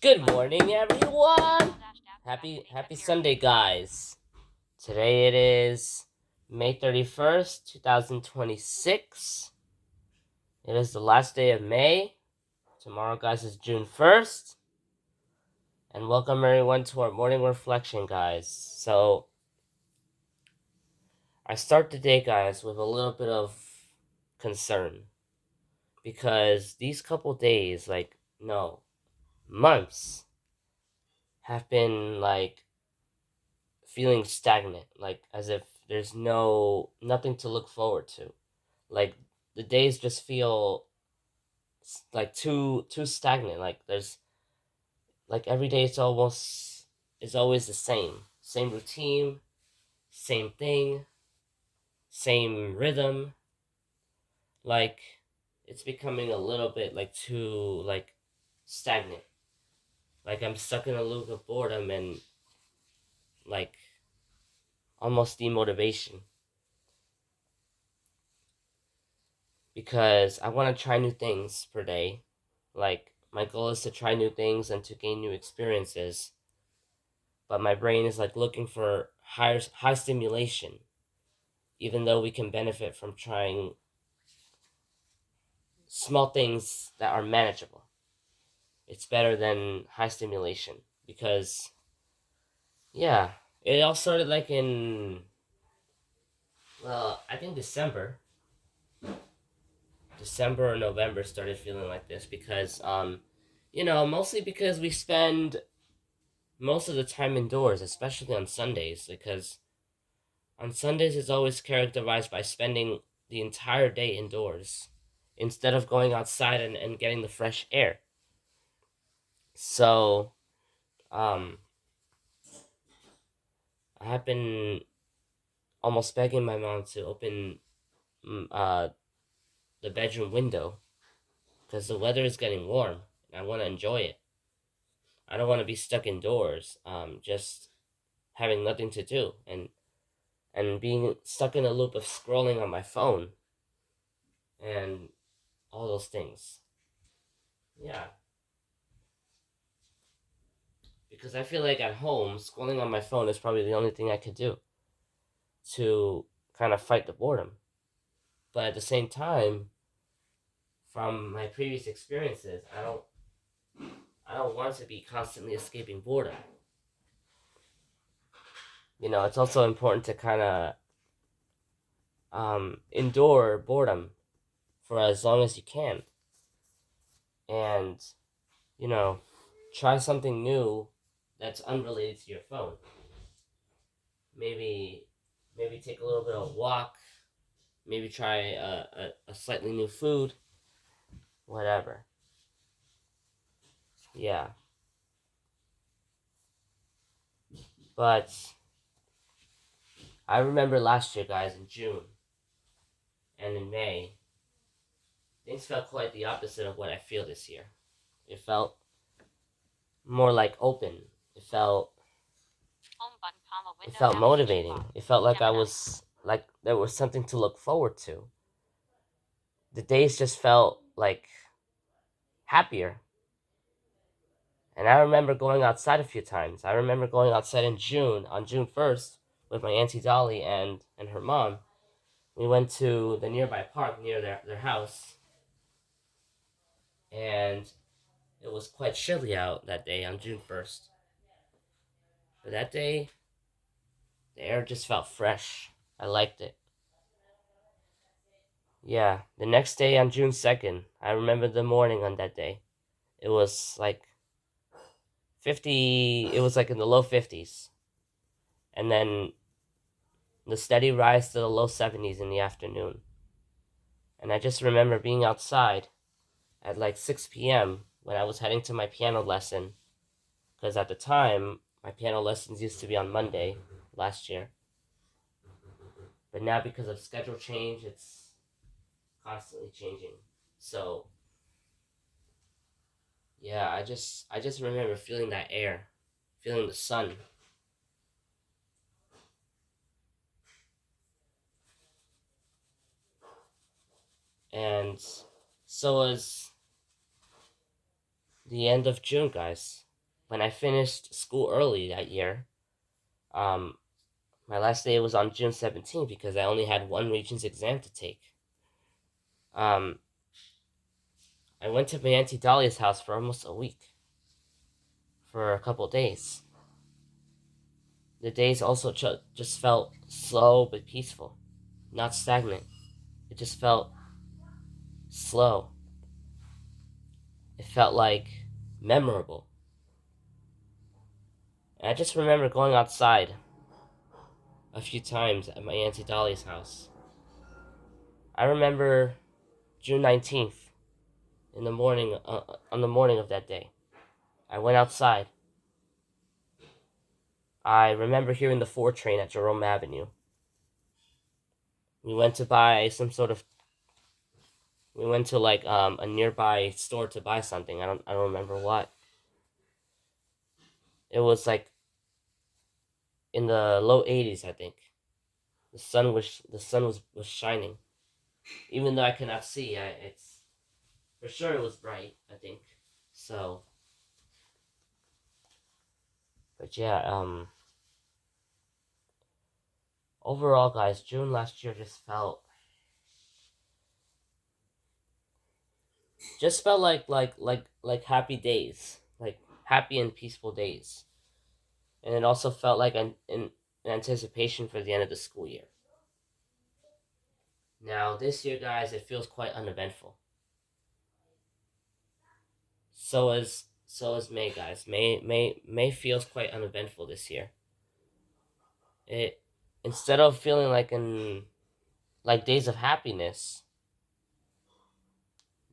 Good morning, everyone. Happy Sunday, guys. Today it is May 31st, 2026. It is the last day of May. Tomorrow, guys, is June 1st. And welcome everyone to our morning reflection, guys. So, I start the day, guys, with a little bit of concern because these couple days, no, months, have been feeling stagnant, like as if there's nothing to look forward to. Like the days just feel like too stagnant. Like there's like every day is always the same routine, same thing, same rhythm. Like it's becoming a little bit too stagnant. Like I'm stuck in a loop of boredom and like almost demotivation because I want to try new things per day. Like, my goal is to try new things and to gain new experiences. But my brain is like looking for high stimulation, even though we can benefit from trying small things that are manageable. It's better than high stimulation because, yeah, it all started I think December or November started feeling like this because, mostly because we spend most of the time indoors, especially on Sundays, because on Sundays it's always characterized by spending the entire day indoors instead of going outside and getting the fresh air. So, um, I have been almost begging my mom to open mm, uh, the bedroom window because the weather is getting warm and I want to enjoy it. I don't want to be stuck indoors, just having nothing to do and being stuck in a loop of scrolling on my phone and all those things. Yeah, because I feel like at home, scrolling on my phone is probably the only thing I could do to kind of fight the boredom. But at the same time, from my previous experiences, I don't want to be constantly escaping boredom. It's also important to kind of endure boredom for as long as you can, and you know, try something new that's unrelated to your phone. Maybe take a little bit of a walk. Maybe try a slightly new food. Whatever. Yeah. But I remember last year, guys, in June and in May, things felt quite the opposite of what I feel this year. It felt more like open. It felt motivating. It felt like I was like there was something to look forward to. The days just felt like happier. And I remember going outside a few times. I remember going outside in June, on June 1st, with my Auntie Dolly and her mom. We went to the nearby park near their house, and it was quite chilly out that day on June 1st. But that day, the air just felt fresh. I liked it. Yeah, the next day on June 2nd, I remember the morning on that day. It was like it was like in the low 50s. And then the steady rise to the low 70s in the afternoon. And I just remember being outside at like 6 p.m. when I was heading to my piano lesson. Because at the time, my piano lessons used to be on Monday last year. But now, because of schedule change, it's constantly changing. So, yeah, I just remember feeling that air, feeling the sun. And so was the end of June, guys. When I finished school early that year, um, my last day was on June 17th because I only had one Regents exam to take. Um, I went to my Auntie Dahlia's house for almost a week, for a couple days. The days also just felt slow but peaceful, not stagnant. It just felt slow. It felt like memorable. And I just remember going outside a few times at my Auntie Dolly's house. I remember June 19th in the morning, on the morning of that day. I went outside. I remember hearing the 4 train at Jerome Avenue. We went to buy some sort of. We went to like a nearby store to buy something. I don't remember what. It was like in the low 80s, I think. The sun was shining, even though I could not see. It's for sure it was bright, I think. So, but yeah, overall, guys, June last year just felt like happy days, like happy and peaceful days, and it also felt like an anticipation for the end of the school year. Now this year, guys, it feels quite uneventful. So is May, guys. May feels quite uneventful this year. It Instead of feeling like days of happiness,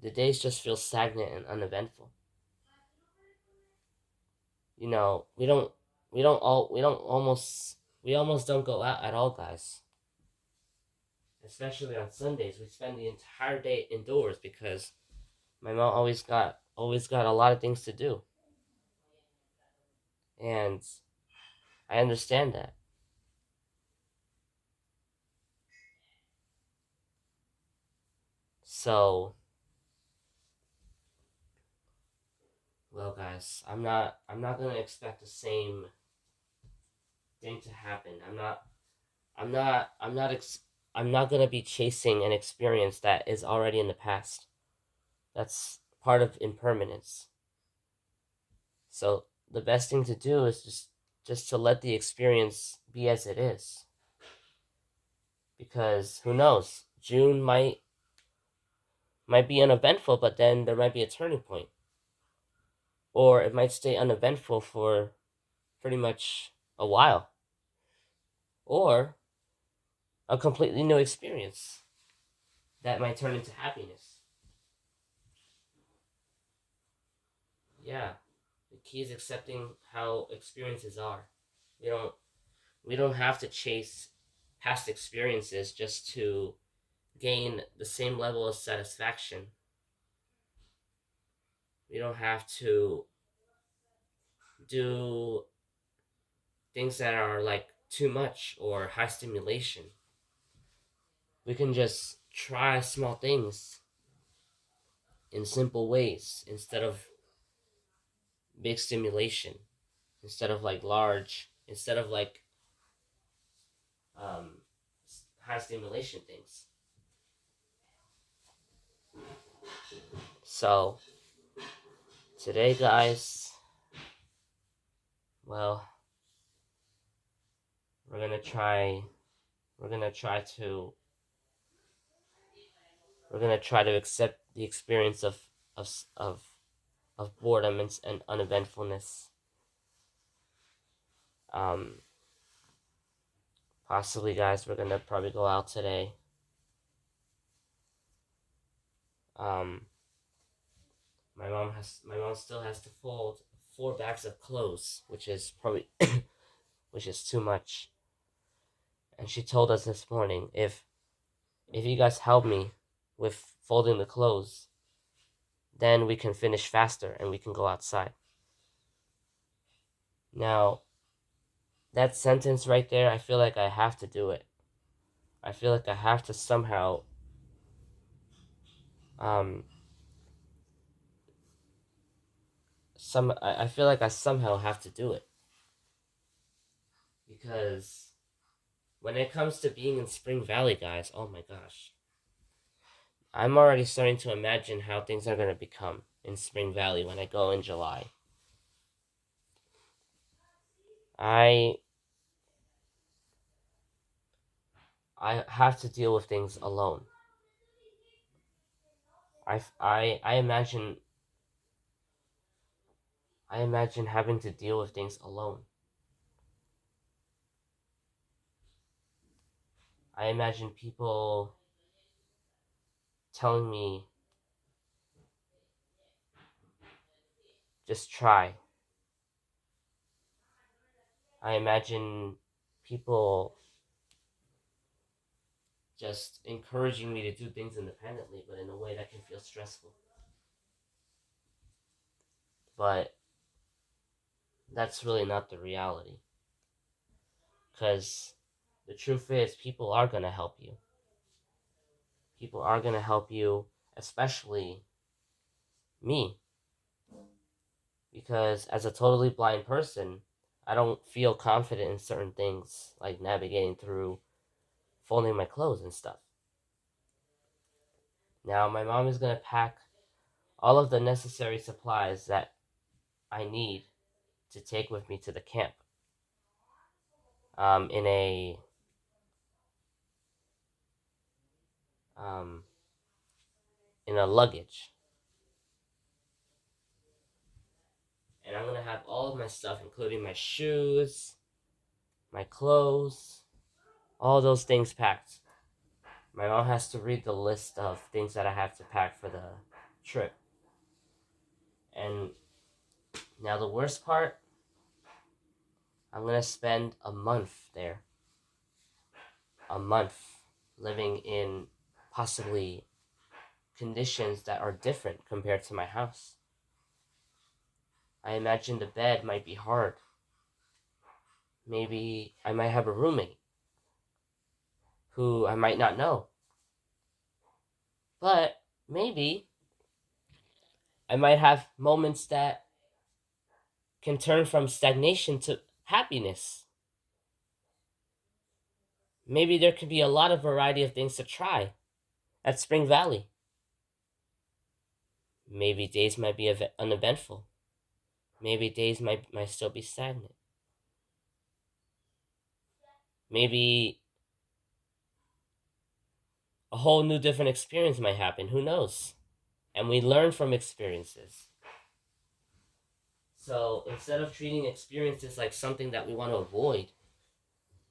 the days just feel stagnant and uneventful. You know, we almost don't go out at all, guys. Especially on Sundays, we spend the entire day indoors because my mom always got a lot of things to do, and I understand that. So, well, guys, I'm not gonna expect the same thing to happen. I'm not gonna be chasing an experience that is already in the past. That's part of impermanence. So the best thing to do is just to let the experience be as it is. Because who knows? June might be uneventful, but then there might be a turning point. Or it might stay uneventful for pretty much a while. Or a completely new experience that might turn into happiness. Yeah. The key is accepting how experiences are. We don't we don't have to chase past experiences just to gain the same level of satisfaction. We don't have to do things that are like too much or high stimulation. We can just try small things in simple ways instead of big stimulation, instead of like um, high stimulation things. So today, guys, well, we're gonna try. We're gonna try to. We're gonna try to accept the experience of of of boredom and uneventfulness. Um, Possibly, guys, we're gonna probably go out today. Um, my mom still has to fold 4 bags of clothes, which is probably which is too much. And she told us this morning, if you guys help me with folding the clothes, then we can finish faster and we can go outside. Now, that sentence right there, I feel like I have to do it. I feel like I have to somehow um I feel like I somehow have to do it because when it comes to being in Spring Valley, guys, oh my gosh, I'm already starting to imagine how things are going to become in Spring Valley when I go in July. I I have to deal with things alone. I imagine having to deal with things alone. I imagine people telling me just try. I imagine people just encouraging me to do things independently, but in a way that can feel stressful. But that's really not the reality. Because the truth is, people are going to help you. People are going to help you, especially me. Because as a totally blind person, I don't feel confident in certain things, like navigating through folding my clothes and stuff. Now, my mom is going to pack all of the necessary supplies that I need to take with me to the camp in um, a luggage, and I'm gonna have all of my stuff, including my shoes, my clothes, all those things packed. My mom has to read the list of things that I have to pack for the trip. And now the worst part, I'm gonna spend a month there. A month living in possibly conditions that are different compared to my house. I imagine the bed might be hard. Maybe I might have a roommate who I might not know. But maybe I might have moments that can turn from stagnation to happiness. Maybe there could be a lot of variety of things to try at Spring Valley. Maybe days might be uneventful. Maybe days might still be stagnant. Maybe a whole new different experience might happen. Who knows? And we learn from experiences. So instead of treating experiences like something that we want to avoid,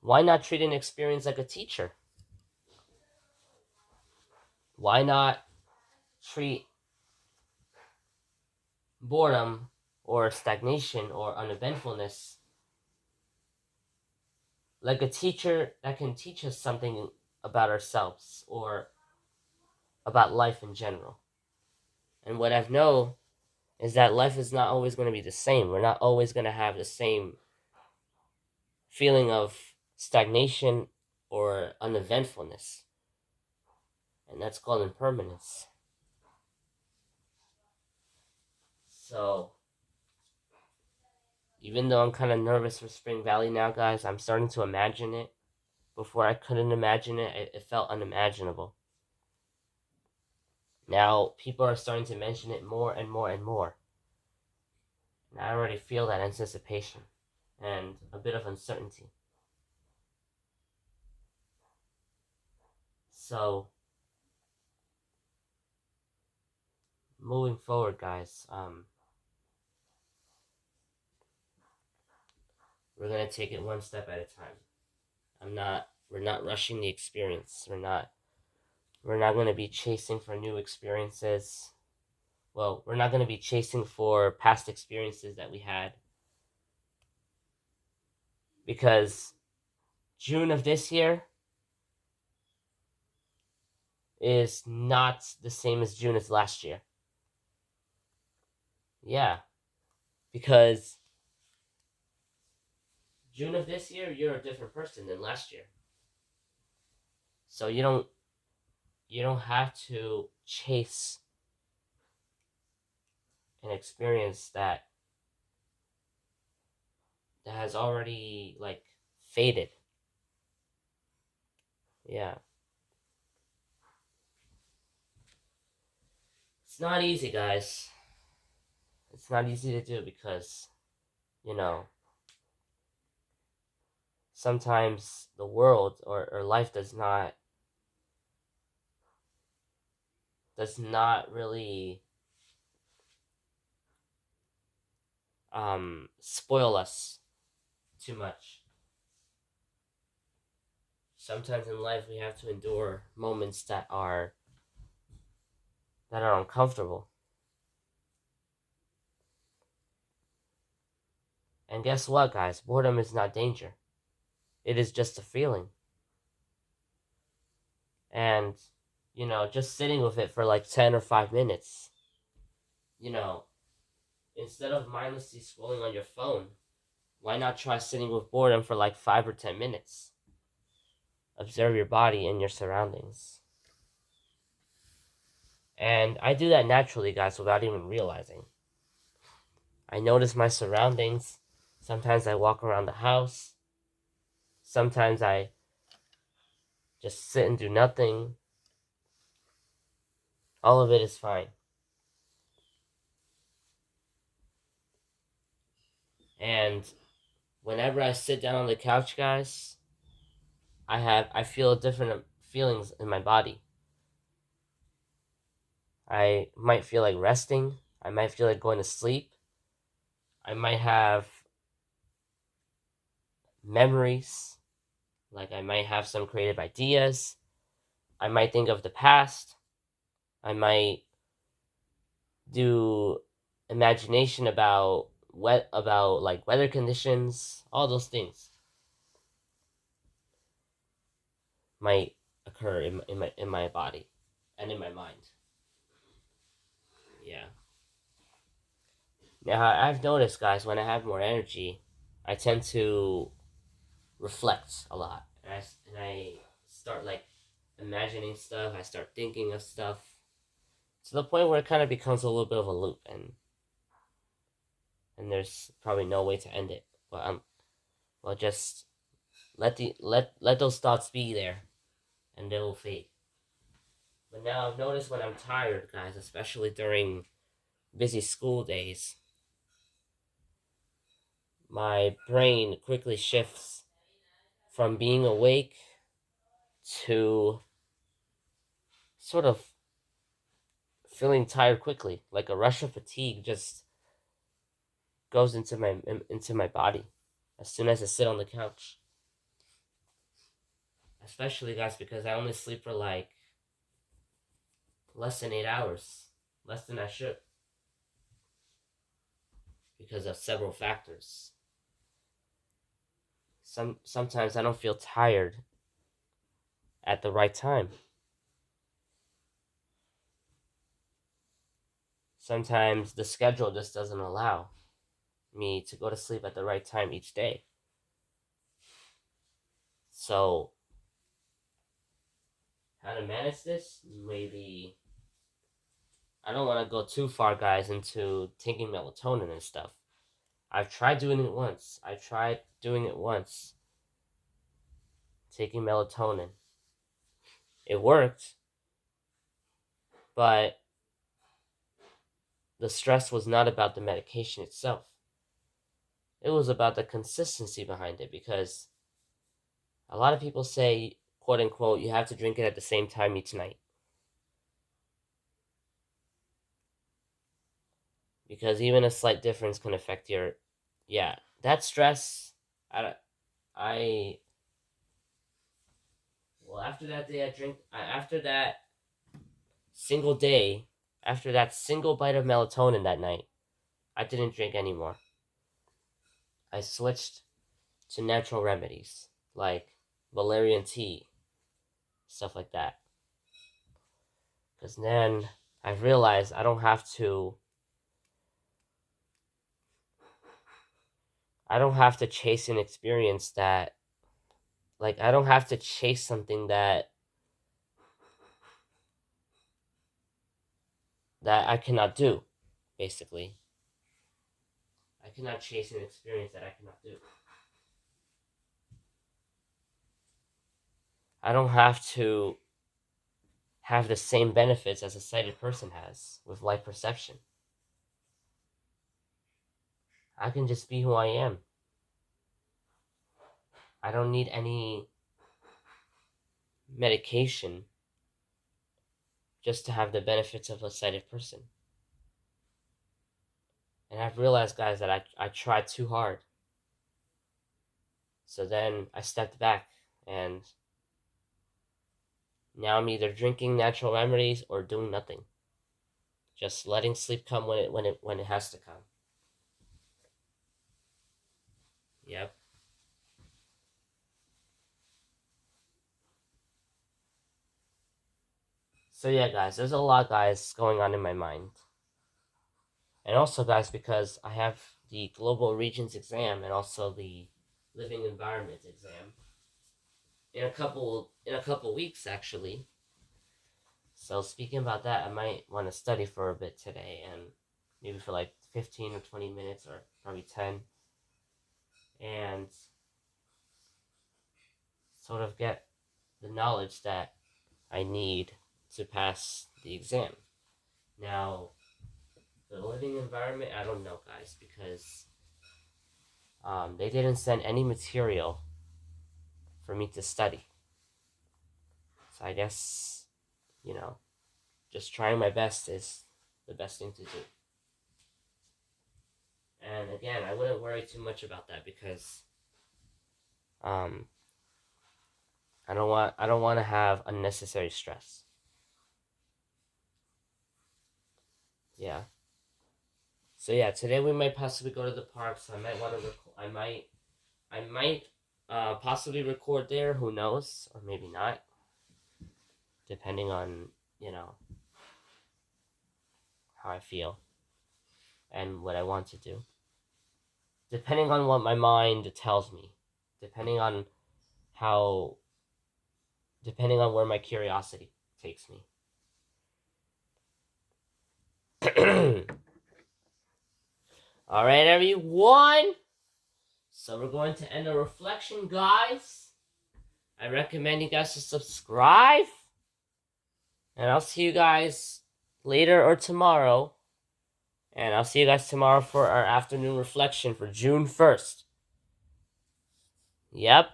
why not treat an experience like a teacher? Why not treat boredom or stagnation or uneventfulness like a teacher that can teach us something about ourselves or about life in general? And what I've known is that life is not always going to be the same. We're not always going to have the same feeling of stagnation or uneventfulness. And that's called impermanence. So, even though I'm kind of nervous for Spring Valley now, guys, I'm starting to imagine it. Before I couldn't imagine it, it felt unimaginable. Now, people are starting to mention it more and more and more. And I already feel that anticipation and a bit of uncertainty. So, moving forward, guys, we're gonna take it one step at a time. We're not rushing the experience. We're not gonna be chasing for new experiences. Well, we're not gonna be chasing for past experiences that we had. Because June of this year is not the same as June as last year. Yeah, because June of this year, you're a different person than last year. So you don't have to chase an experience that has already like faded. Yeah. It's not easy, guys. It's not easy to do because, you know, sometimes the world or life does not really spoil us too much. Sometimes in life we have to endure moments that are uncomfortable. And guess what, guys? Boredom is not danger. It is just a feeling. And just sitting with it for like 10 or 5 minutes, you know, instead of mindlessly scrolling on your phone, why not try sitting with boredom for like 5 or 10 minutes? Observe your body and your surroundings. And I do that naturally, guys, without even realizing. I notice my surroundings. Sometimes I walk around the house. Sometimes I just sit and do nothing. All of it is fine. And whenever I sit down on the couch, guys, I feel different feelings in my body. I might feel like resting. I might feel like going to sleep. I might have memories. Like I might have some creative ideas. I might think of the past. I might do imagination about like weather conditions. All those things might occur in my body and in my mind. Yeah. Now I've noticed, guys, when I have more energy, I tend to reflect a lot, and I start like imagining stuff. I start thinking of stuff to the point where it kind of becomes a little bit of a loop, and there's probably no way to end it. But well, just let those thoughts be there, and they will fade. But now I've noticed when I'm tired, guys, especially during busy school days, my brain quickly shifts from being awake to sort of feeling tired quickly, like a rush of fatigue just goes into my body as soon as I sit on the couch. Especially, guys, because I only sleep for like less than 8 hours, less than I should, because of several factors. Sometimes I don't feel tired at the right time. Sometimes the schedule just doesn't allow me to go to sleep at the right time each day. So, how to manage this? Maybe I don't want to go too far, guys, into taking melatonin and stuff. I've tried doing it once. Taking melatonin. It worked, but the stress was not about the medication itself. It was about the consistency behind it because a lot of people say, quote unquote, you have to drink it at the same time each night. Because even a slight difference can affect your. Yeah, that stress. I. Well, after that day, after that single day, after that single bite of melatonin that night, I didn't drink anymore. I switched to natural remedies like valerian tea, stuff like that. Because then I realized I don't have to chase an experience that, like, I don't have to chase something that I cannot do, basically. I cannot chase an experience that I cannot do. I don't have to have the same benefits as a sighted person has with light perception. I can just be who I am. I don't need any medication just to have the benefits of a sighted person. And I've realized, guys, that I tried too hard. So then I stepped back, and now I'm either drinking natural remedies or doing nothing. Just letting sleep come when it has to come. Yep. So yeah, guys, there's a lot, guys, going on in my mind. And also, guys, because I have the global regions exam and also the living environment exam in a couple weeks, actually. So speaking about that, I might want to study for a bit today, and maybe for like 15 or 20 minutes, or probably 10, and sort of get the knowledge that I need to pass the exam. Now, the living environment, I don't know, guys, because they didn't send any material for me to study. So I guess, you know, just trying my best is the best thing to do. And again, I wouldn't worry too much about that because um, I don't want to have unnecessary stress. Yeah. So yeah, today we might possibly go to the park. So I might want to I might possibly record there. Who knows? Or maybe not, depending on how I feel and what I want to do. Depending on what my mind tells me. Depending on how. Depending on where my curiosity takes me. All right, everyone. So we're going to end the reflection, guys. I recommend you guys to subscribe. And I'll see you guys later or tomorrow. And I'll see you guys tomorrow for our afternoon reflection for June 1st. Yep,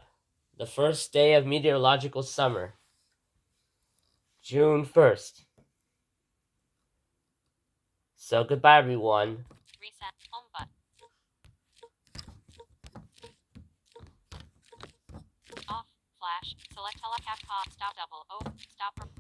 the first day of meteorological summer. June 1st. So goodbye, everyone. Reset home button. Off. Flash. Select telecap. Stop double. Oh. Stop.